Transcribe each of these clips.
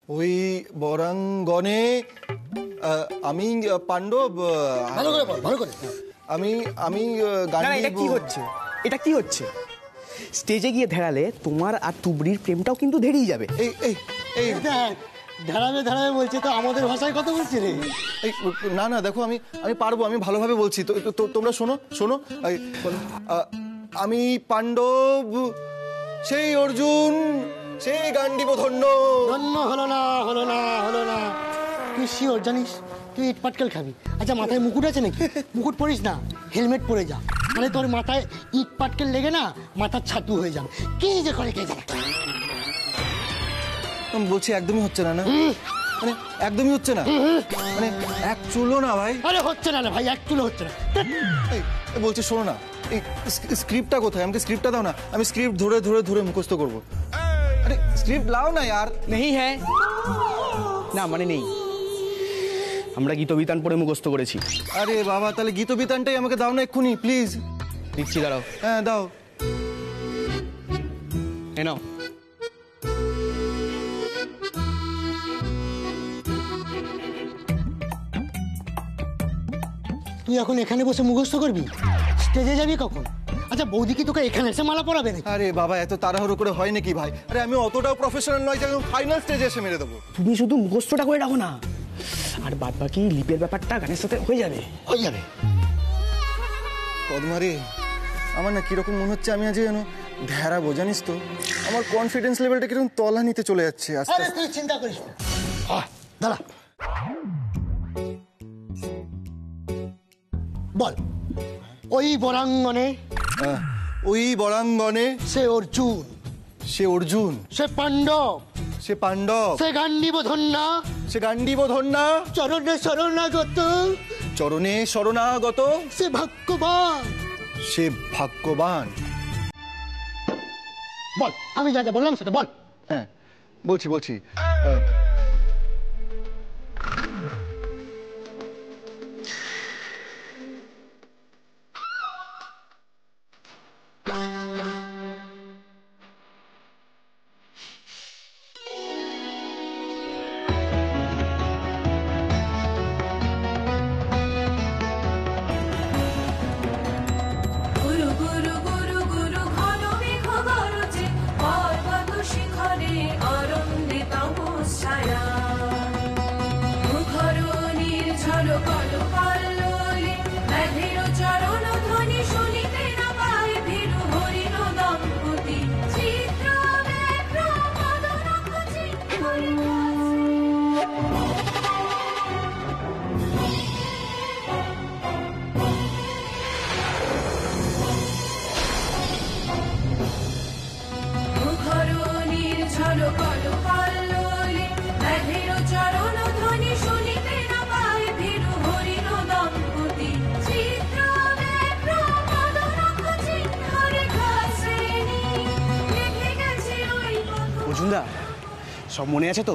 ওই বরাঙ্গনে আমি পাণ্ডব। ভালো করে বল, ভালো করে। আমি গান এটা কি হচ্ছে? এটা কি হচ্ছে? স্টেজে গিয়ে ধেড়ালে তোমার আর তুবড়ির প্রেমটাও কিন্তু ধেড়িয়ে যাবে। এই এই এই ধারাবে ধারাবে বলছে তো আমাদের ভাষায় কথা বলছি রে। না না দেখো, আমি পারবো, আমি ভালোভাবে বলছি। তো তোমরা শোনো। আমি পাণ্ডব, সেই অর্জুন, সেই গান্ডীব ধন্য। ধন্য হলো না। তুই শিওর জানিস তুই ইট পাটকেল খাবি? আচ্ছা, মাথায় মুকুট আছে নাকি? মুকুট পরিস না, হেলমেট পরে যা, মানে তোর মাথায় ইট পাটকেল লেগে না মাথার ছাতু হয়ে যাবে। কি যে করে কে জানে। আমি বলছি একদমই হচ্ছে না, মানে একদমই হচ্ছে না, মানে এক চুলো না ভাই। আরে হচ্ছে না ভাই, এক চুলো হচ্ছে না। বলছি শোনো না, এই স্ক্রিপ্টটা কোথায়? আমাকে স্ক্রিপ্টটা দাও না, আমি স্ক্রিপ্ট ধরে ধরে ধরে মুখস্থ করবো। আরে স্ক্রিপ্ট লাও না यार। নেই হ্যাঁ না, মানে নেই। আমরা গীতবিতান পড়ে মুখস্থ করেছি। আরে বাবা, তাহলে গীতবিতানটাই আমাকে দাও না এক্ষুনি প্লিজ। দিচ্ছি, দাঁড়াও। হ্যাঁ দাও। এ নাও। তুই এখন এখানে বসে মুখস্থ করবি? স্টেজে যাবি কখন? আচ্ছা, বৌদি কি তোকে এখানে এসে মালা পরাবে নাকি? আরে বাবা, এত তাড়াহুড়ো করে হয় নাকি ভাই? আরে আমি অতটাও প্রফেশনাল নয় যে ফাইনাল স্টেজে এসে মেরে দেবো। তুমি শুধু মুখস্থটা করে রাখো না, আর বাদ বাকি লিপের ব্যাপারটা গানের সাথে হয়ে যাবে। কদমারে, আমার না কিরকম মনে হচ্ছে আমি আজ যেন ঢেরাবো, জানিস তো? আমার কনফিডেন্স লেভেলটা কিরকম তলা নিতে চলে যাচ্ছে আস্তে আস্তে। তুই চিন্তা করিস না, দাঁড়া। বল, ওই বরাঙ্গনে, ওই বরাঙ্গনে, সে অর্জুন, সে পাণ্ডব, সে গান্ডীব ধন্যা, চরণে শরণাগত, সে ভাগ্যবান। বল, আমি যা যা বললাম সেটা বল। হ্যাঁ বলছি। সব মনে আছে তো?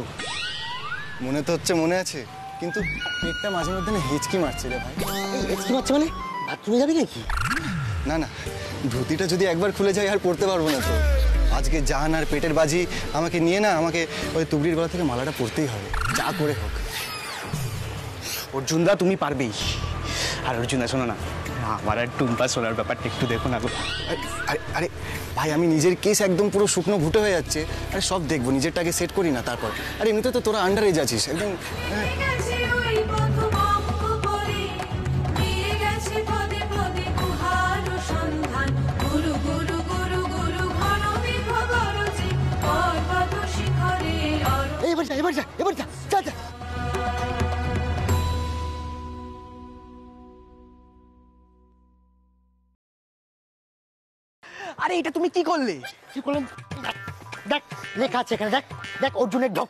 মনে তো হচ্ছে মনে আছে, কিন্তু পেটটা মাঝে মধ্যে না হিচকি মারছে রে ভাই। হিচকি মারছে মানে? বাথরুমে যাবি নাকি? না ধুতিটা যদি একবার খুলে যায় আর পড়তে পারবো না তো। আজকে জান আর পেটের বাজি আমাকে নিয়ে না, আমাকে ওই তুবড়ির গলা থেকে মালাটা পড়তেই হবে, যা করে হোক। অর্জুনদা তুমি পারবেই। আর অর্জুনদা শোনো না, আমার আর টুম্পা সোনার ব্যাপারটা একটু দেখো না গো। আরে ভাই, আমি নিজের কেস একদম পুরো শুকনো ঘুটে হয়ে যাচ্ছে। আরে সব দেখবো, নিজেরটাকে সেট করি না তারপর। আরে এমনিতে তো তোরা আন্ডার এজ আছিস একদম। এবার যা। আরে এটা তুমি কি করলে? কি করলাম? দেখ লেখা আছে এখানে, দেখ অর্জুনের ঢোক।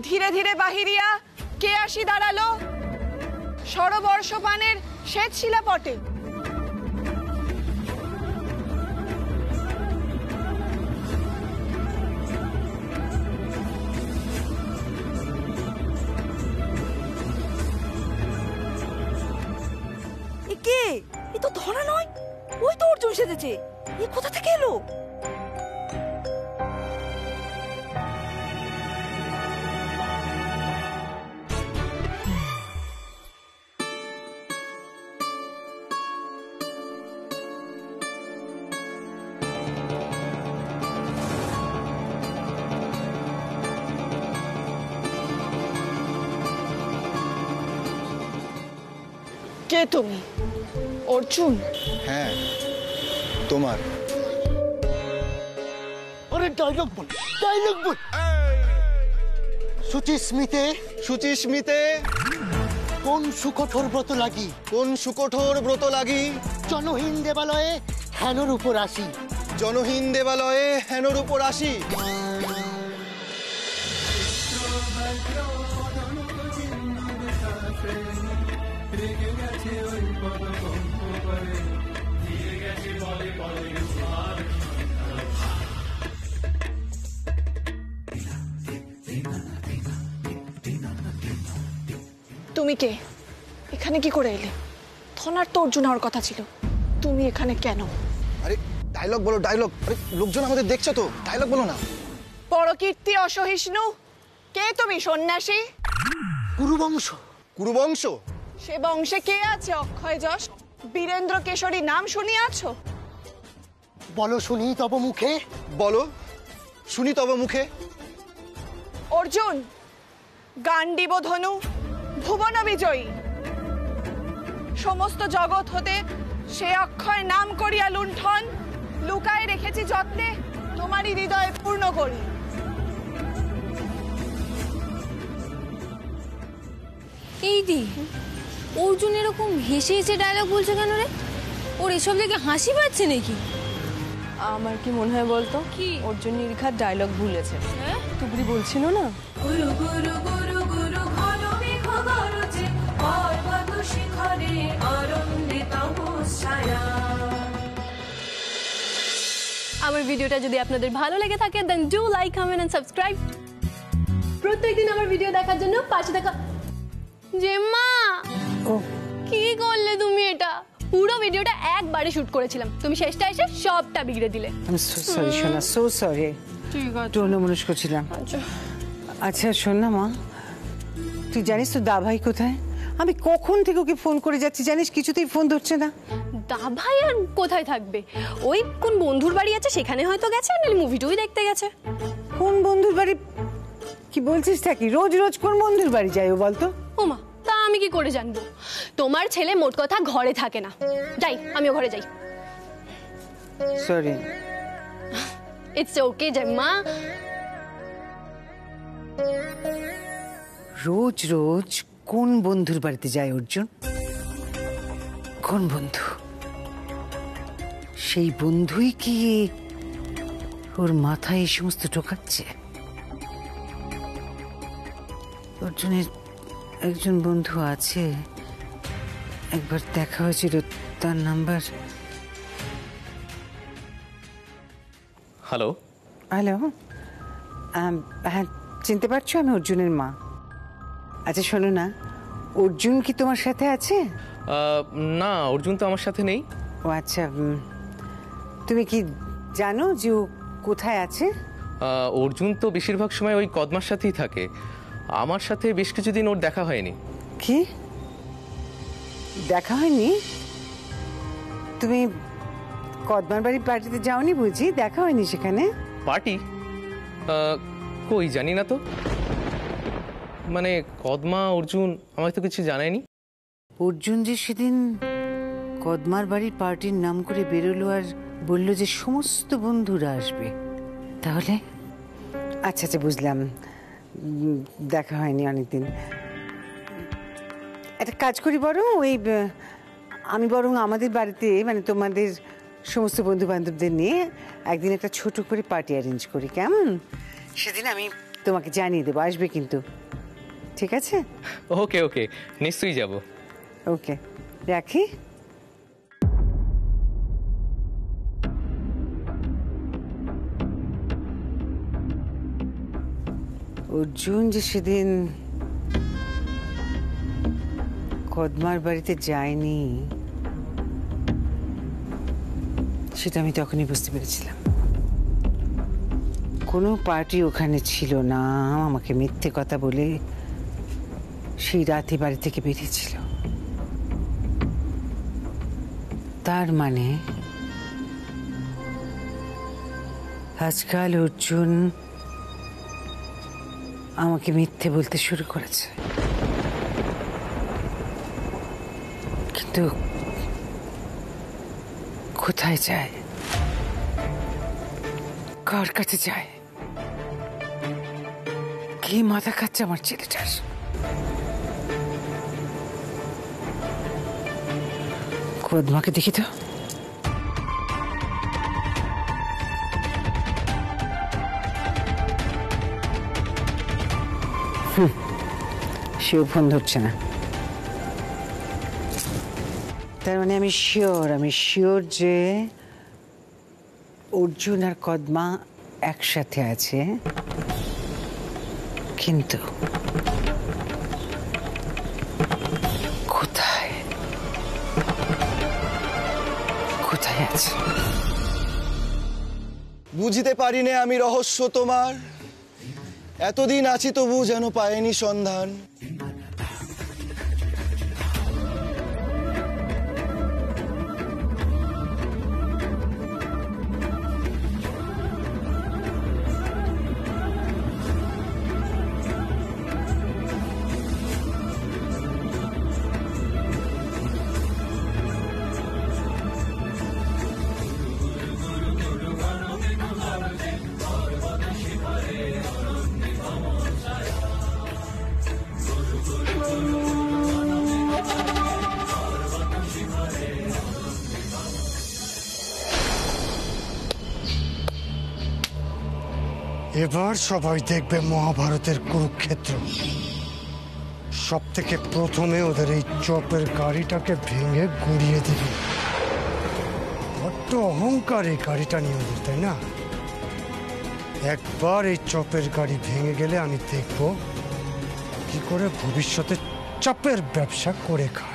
ধীরে ধীরে ধীরে বাহিরিয়া কে আসি দাঁড়ালো সরবর্ষ পানের শ্বেত শিলাপটে। কে? এ তো ধরা নয়, ওই তো অর্জুন সেজেছে। এ কোথা থেকে এলো? কে তুমি? অর্জুন? হ্যাঁ, তোমার। ওরে ডায়লগ বল, ডায়লগ বল। সুচিস্মিতে সুচিস্মিতে কোন সুকঠোর ব্রত লাগি, কোন সুকঠোর ব্রত লাগি, জনহীন দেবালয়ে হেনর উপর আসি। জনহীন দেবালয়ে হেনর উপর আসি। তুমি কে? এখানে কি করে এলে? থনার তো অর্জুন হওয়ার কথা ছিল, তুমি এখানে কেন? আরে ডায়লগ বলো, ডায়লগ। আরে লোকজন আমাদের দেখছো তো, ডায়লগ বলো না। পরকীর্তি অসহিষ্ণু, কে তুমি? সন্ন্যাসী? কুরুবংশ। কুরুবংশ? সে বংশে কে আছে অক্ষয় যশ? বীরেন্দ্র কেশরী নাম শুনিয়াছো? বলো শুনি তব মুখে। বলো শুনি তব মুখে। অর্জুন গান্ডীব ধনু, ভুবন বিজয়ী, সমস্ত জগৎ হতে সে অক্ষয় নাম করিয়া লুণ্ঠন লুকায় রেখেছি যত্নে, তোমারই হৃদয়ে পূর্ণ করি। এই দি, অর্জুন এরকম হেসে হেসে ডায়লগ বলছে কেন রে? ওর এসব দেখে হাসি পাচ্ছে নাকি? আমার কি মনে হয় বলতো, কি? অর্জুন নির্ঘাত ডায়লগ ভুলেছে। হ্যাঁ? তুবড়ি বলছিল না, গুরু গুরু গুরু গুরু ঘন মেঘ গরজে পর্বত শিখরে অরণ্যে তপস্যায়া। আমার ভিডিওটা যদি আপনাদের ভালো লেগে থাকে then do like, comment and subscribe. প্রত্যেকদিন আমার ভিডিও দেখার জন্য পাশে থাকা জেম্মা। কি করলে তুমি? এটা পুরো ভিডিওটা একবারে শুট করেছিলাম, তুমি শেষটা এসে সবটা বিগড়ে দিলে। I'm so sorry, সোনা, so sorry. ঠিক আছে। একটু অন্যমনস্ক ছিলাম। আচ্ছা শোন না মা, তুই জানিস তো দা ভাই কোথায়? আমি কখন থেকে ওকে ফোন করে যাচ্ছি জানিস, কিছুতেই ফোন ধরছে না। দা ভাই আর কোথায় থাকবে? ওই কোন বন্ধুর বাড়ি আছে সেখানে হয়তো গেছে, নাহলে মুভিটাই দেখতে গেছে। কোন বন্ধুর বাড়ি? কি বলছিস থাকি? রোজ রোজ কোন বন্ধুর বাড়ি যাই ও বলতো? ওমা, তা আমি কি করে জানবো? তোমার ছেলে মোট কথা ঘরে থাকে না। যাই, আমিও ঘরে যাই। সরি। It's okay জেম্মা। রোজ রোজ কোন বন্ধুর বাড়িতে যায় অর্জুন? কোন বন্ধু? সেই বন্ধুই কি ওর মাথায় এই সমস্ত ঢোকাচ্ছে? অর্জুনের একজন বন্ধু আছে, একবার দেখা হয়েছিল, তার নাম্বার। হ্যালো। হ্যালো, হ্যাঁ চিনতে পারছো? আমি অর্জুনের মা। আচ্ছা শোনো না, অর্জুন কি তোমার সাথে আছে? না, অর্জুন তো আমার সাথে নেই। ও আচ্ছা, তুমি কি জানো যে ও কোথায় আছে? অর্জুন তো বেশিরভাগ সময় ওই কদমার সাথেই থাকে, আমার সাথে বেশ কিছুদিন ওর দেখা হয়নি। কি দেখা হয়নি? তুমি কদমার বাড়ির পার্টিতে যাওনি বুঝি? দেখা হয়নি সেখানে? পার্টি? কই জানি না তো, মানে কদমা অর্জুন আমায় তো কিছু জানায়নি। অর্জুন যে সেদিন কদমার বাড়ির পার্টির নাম করে বেরোলো আর বলল যে সমস্ত বন্ধুরা আসবে, তাহলে আচ্ছা আচ্ছা বুঝলাম, দেখা হয়নি অনেকদিন। একটা কাজ করি বরং, ওই আমি বরং আমাদের বাড়িতে, মানে তোমাদের সমস্ত বন্ধু বান্ধবদের নিয়ে একদিন একটা ছোট করে পার্টি অ্যারেঞ্জ করি, কেমন? সেদিন আমি তোমাকে জানিয়ে দেবো, আসবে কিন্তু। ঠিক আছে? ওকে ওকে, নিশ্চয়ই যাব। ওকে, রাখি। অর্জুন যে সেদিন কদমার বাড়িতে যায়নি সেটা আমি তখনই বুঝতে পেরেছিলাম। কোনো পার্টি ওখানে ছিল না, আমাকে মিথ্যে কথা বলে সেই রাতে বাড়ি থেকে বেরিয়েছিল। তার মানে আজকাল অর্জুন আমাকে মিথ্যে বলতে শুরু করেছে। কিন্তু কোথায় যায়, কার কাছে যায়, কি মাথা খাচ্ছে আমার ছেলেটার? কদমাকে দেখি তো। সেও ফোন ধরছে না। তার মানে আমি শিওর যে অর্জুন আর কদমা একসাথে আছে। কিন্তু কোথায় কোথায় আছে? বুঝতে পারিনে আমি রহস্য তোমার, এতদিন আছি তবু যেন পায়নি সন্ধান। এবার সবাই দেখবে মহাভারতের কুরুক্ষেত্র। সব থেকে প্রথমে ওদের এই চপের গাড়িটাকে ভেঙে গুড়িয়ে দিবে। বড্ড অহংকার এই গাড়িটা নিয়ে ওদের, তাই না? একবার এই চপের গাড়ি ভেঙে গেলে আমি দেখব কি করে ভবিষ্যতে চপের ব্যবসা করে খায়।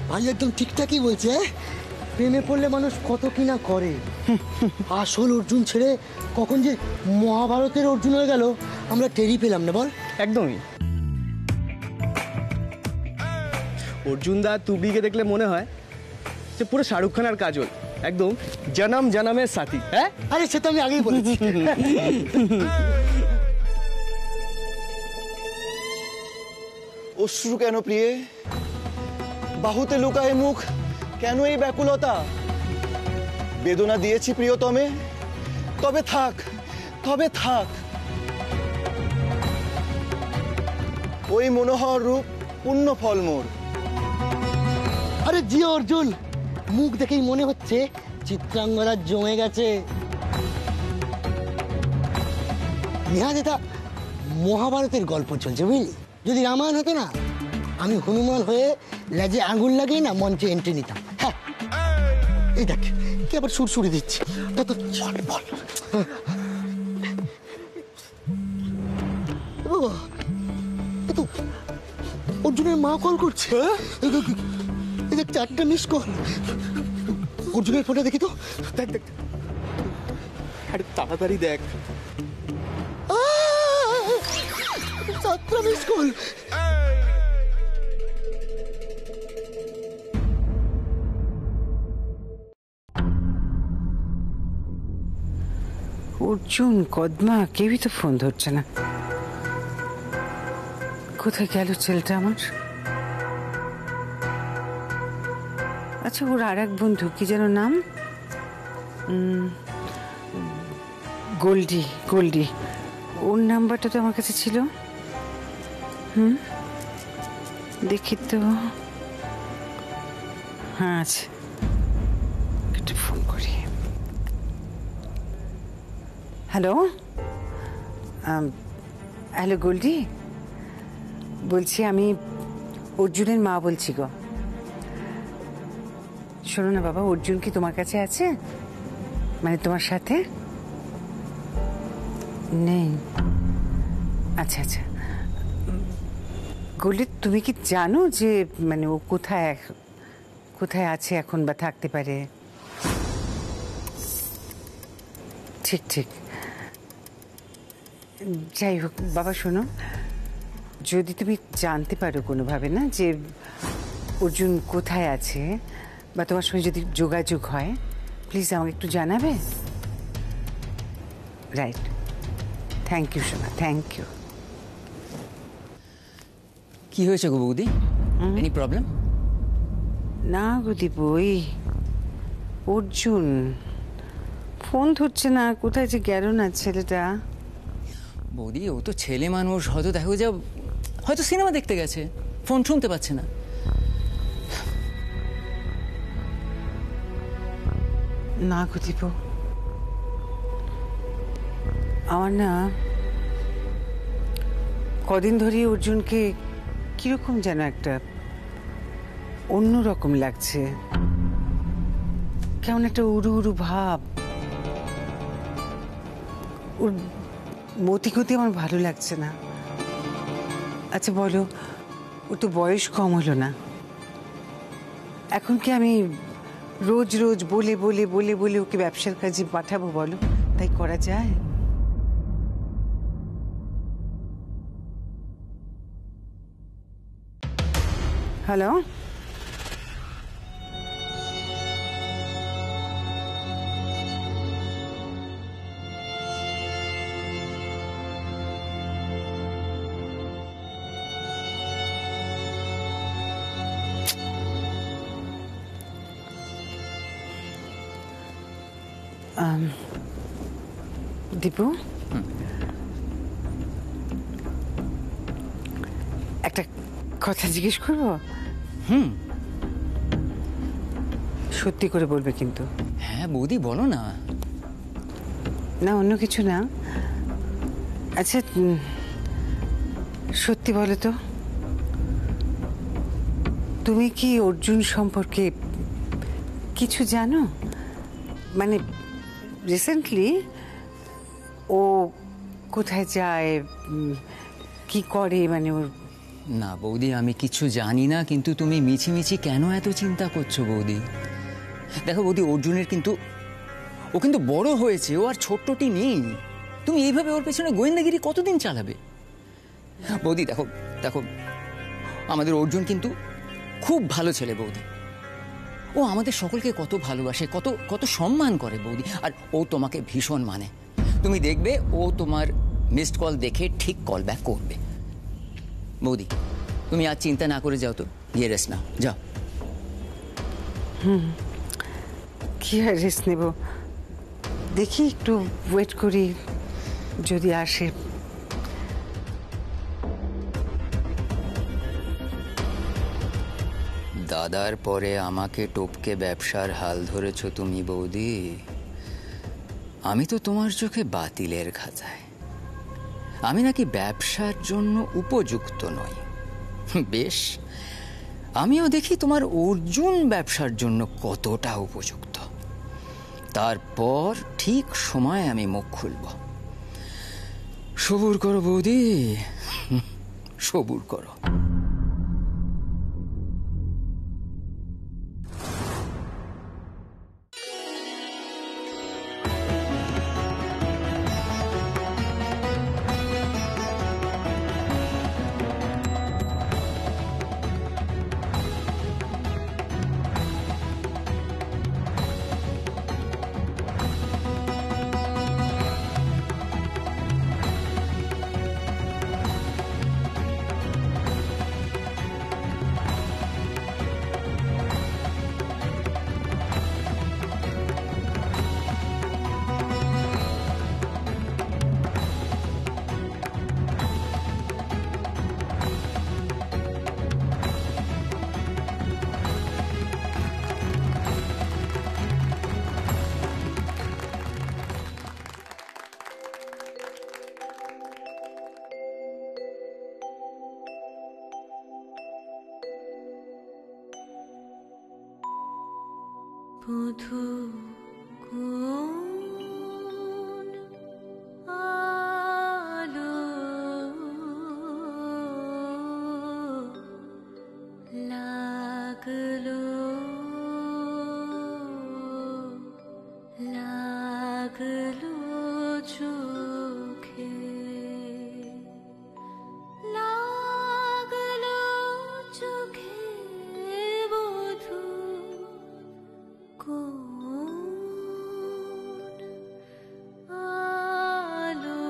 ভাই একদম ঠিকঠাকই বলছে। প্রেমে পড়লে মানুষ কত কি না করে। আসল অর্জুন ছেড়ে কখন যে মহাভারতের অর্জুন হয়ে গেল আমরা টেরই পেলাম না, বল? একদমই। অর্জুন দা তুবড়িকে দেখলে মনে হয় যে পুরো শাহরুখ খান আর কাজল একদম জনম জনমের সাথী। হ্যাঁ, আরে সে তো আমি আগেই বলেছি। অশ্রু কেন প্রিয়ে, বাহুতে লুকায় মুখ কেন এই ব্যাকুলতা? বেদনা দিয়েছি প্রিয়তমে, তবে থাক, তবে থাক। ওই মনোহর রূপ পুণ্য ফল মোর। আরে জি অর্জুন, মুখ দেখেই মনে হচ্ছে চিত্রাঙ্গরা জমে গেছে। নেহা যেটা মহাভারতের গল্প চলছে, বুঝলি? যদি রামায়ণ হতো না, আমি হনুমান হয়ে লেজে আঙুল লাগিয়ে না মঞ্চে এন্ট্রি নিতাম। হ্যাঁ, এই দেখ কি আবার সুরসুরি দিচ্ছে। অর্জুনের মা কল করছে। এই দেখ 4টা মিস কল। অর্জুনের ফোনটা দেখি তো। দেখ দেখ, আরে তাড়াতাড়ি দেখ। 4টা মিস কল। অর্জুন, কদমা কেউই তো ফোন ধরছে না। কোথায় গেল ছেলেটা আমার? আচ্ছা, ওর আর এক বন্ধু, কি যেন নাম? গোল্ডি। গোল্ডি, ওর নাম্বারটা তো আমার কাছে ছিল। দেখি তো। হ্যাঁ আছে। ফোন করি। হ্যালো, হ্যালো গোল্ডি, বলছি আমি অর্জুনের মা বলছি গো। শোনো না বাবা, অর্জুন কি তোমার কাছে আছে? মানে তোমার সাথে নেই? আচ্ছা আচ্ছা। গোল্ডি, তুমি কি জানো যে মানে ও কোথায় কোথায় আছে এখন বা থাকতে পারে? ঠিক ঠিক। যাই হোক বাবা, শোনো, যদি তুমি জানতে পারো কোনোভাবে না যে অর্জুন কোথায় আছে বা তোমার সঙ্গে যদি যোগাযোগ হয়, প্লিজ আমাকে একটু জানাবে। রাইট, থ্যাংক ইউ সোনা, থ্যাংক ইউ। কি হয়েছে গো বৌদি? Any problem? না গো দীপু, ওই অর্জুন ফোন ধরছে না, কোথায় যে গেল না ছেলেটা। বৌদি, ও তো ছেলে মানুষ, হয়তো দেখো যা, হয়তো সিনেমা দেখতে গেছে, ফোন শুনতে পাচ্ছে না। না গো দীপু, আমার না কদিন ধরে অর্জুনকে কিরকম যেন একটা অন্যরকম লাগছে, কেমন একটা উড়ু উড়ু ভাব। ওর মতিগতি আমার ভালো লাগছে না। আচ্ছা বলো, ওর তো বয়স কম হলো না, এখন কি আমি রোজ রোজ বলে বলে বলে বলে ওকে ব্যবসার কাজে পাঠাবো বলো? তাই করা যায়? হ্যালো, দীপু, একটা কথা জিজ্ঞেস করবো? সত্যি করে বলবে কিন্তু। হ্যাঁ বৌদি, বলো না। না অন্য কিছু না। আচ্ছা সত্যি বলো তো, তুমি কি অর্জুন সম্পর্কে কিছু জানো? মানে রিসেন্টলি ও কোথায় যায়, কি করে, মানে ওর। না বৌদি, আমি কিছু জানি না, কিন্তু তুমি মিছিমিছি কেন এত চিন্তা করছো বৌদি? দেখো বৌদি, অর্জুনের কিন্তু, ও কিন্তু বড় হয়েছে, ও আর ছোট্টটি নেই। তুমি এইভাবে ওর পেছনে গোয়েন্দাগিরি কতদিন চালাবে? বৌদি দেখো দেখো, আমাদের অর্জুন কিন্তু খুব ভালো ছেলে বৌদি। ও আমাদের সকলকে কত ভালোবাসে, কত কত সম্মান করে বৌদি। আর ও তোমাকে ভীষণ মানে। তুমি দেখবে ও তোমার মিসড কল দেখে ঠিক কল ব্যাক করবে। বৌদি তুমি আর চিন্তা না করে যাও তো, গিয়ে রেস্ট নাও, যাও। কি আর রেস্ট নেব, দেখি একটু ওয়েট করি, যদি আসে। দাদার পরে আমাকে টপকে ব্যবসার হাল ধরেছ তুমি বৌদি। আমি তো তোমার চোখে বাতিলের খাতায়। আমি নাকি ব্যবসার জন্য উপযুক্ত নই। বেশ, আমিও দেখি তোমার অর্জুন ব্যবসার জন্য কতটা উপযুক্ত। তারপর ঠিক সময় আমি মুখ খুলব। সবুর করো বৌদি, সবুর করো। বধূ কোন আলো লাগলো লাগলো চোখে লাগলো চোখে বধূ কোন আলো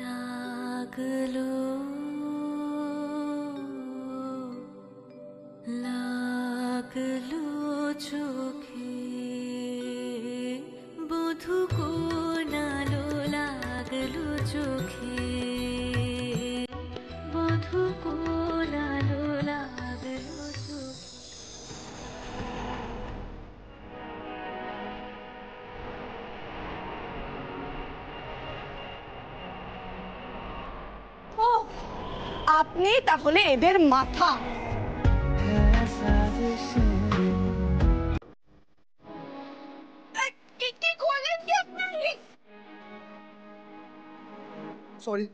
লাগলো লাগলো চোখে বধূ কোন আলো লাগলো চোখে বধূ কোন আলো লাগলো চোখে। ও আপনি তাহলে এদের মাথা। কি করলেন কি আপনি? সরি